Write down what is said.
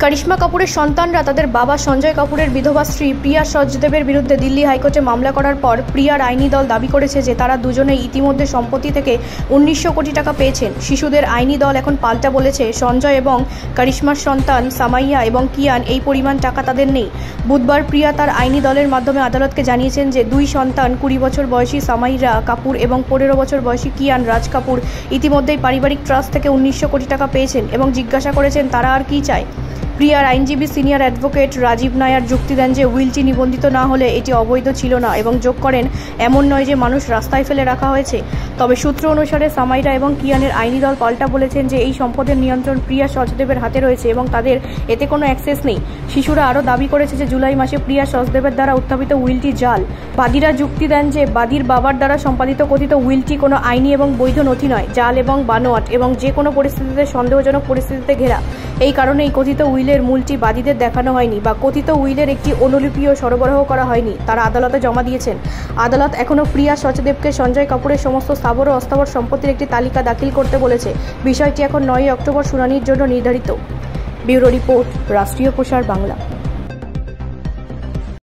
करिश्मा कपूरेर सन्तानरा तादेर बाबा सञ्जय कपूरेर विधवा स्त्री प्रिया सचदेवेर बिरुद्धे दिल्ली हाईकोर्टे मामला करार पर प्रियार आईनी दल दाबी करेছে যে তারা দুজনেই ইতিমধ্যে সম্পত্তি থেকে 1900 কোটি টাকা পেয়েছেন। শিশুদের আইনি দল এখন পাল্টা বলেছে সঞ্জয় এবং করিশ্মার সন্তান সামাইয়া এবং কিয়ান এই পরিমাণ টাকা তাদের নেই। বুধবার প্রিয়া তার আইনি দলের মাধ্যমে আদালতকে জানিয়েছেন যে দুই সন্তান 20 বছর বয়সী সামাইয়া কাপুর এবং 15 বছর বয়সী কিয়ান রাজ কাপুর ইতিমধ্যেই পারিবারিক ট্রাস্ট থেকে 1900 কোটি টাকা পেয়েছেন এবং জিজ্ঞাসা করেছেন তারা আর কি চায়। প্রিয়ার আইনজীবী সিনিয়র অ্যাডভোকেট রাজীব নায়ার যুক্তি দেন যে উইলটি নিবন্ধিত না হলে এটি অবৈধ ছিল না এবং যোগ করেন এমন নয় যে মানুষ রাস্তায় ফেলে রাখা হয়েছে। তবে সূত্র অনুসারে সামাইরা এবং কিয়ানের আইনি দল পাল্টা বলেছেন যে এই সম্পদের নিয়ন্ত্রণ প্রিয়া সচদেবের হাতে রয়েছে এবং তাদের এতে কোনো অ্যাক্সেস নেই। শিশুরা আরও দাবি করেছে যে জুলাই মাসে প্রিয়া সচদেবের দ্বারা উত্থাপিত উইলটি জাল। বাদীরা যুক্তি দেন যে বাদীর বাবার দ্বারা সম্পাদিত কথিত উইলটি কোনো আইনি এবং বৈধ নথি নয়, জাল এবং বানোয়াট এবং যে কোনো পরিস্থিতিতে সন্দেহজনক পরিস্থিতিতে ঘেরা। এই কারণে এই কথিত উইলের মূলটি বাদীদের দেখানো হয়নি বা কথিত উইলের একটি অনুলিপিও সরবরাহ করা হয়নি। তারা আদালতে জমা দিয়েছেন। আদালত এখনও প্রিয়া সচদেবকে সঞ্জয় কাপুরের সমস্ত স্থাবর ও অস্থাবর সম্পত্তির একটি তালিকা দাখিল করতে বলেছে। বিষয়টি এখন 9 অক্টোবর শুনানির জন্য নির্ধারিত। ব্যুরো রিপোর্ট, রাষ্ট্রীয় প্রসার বাংলা।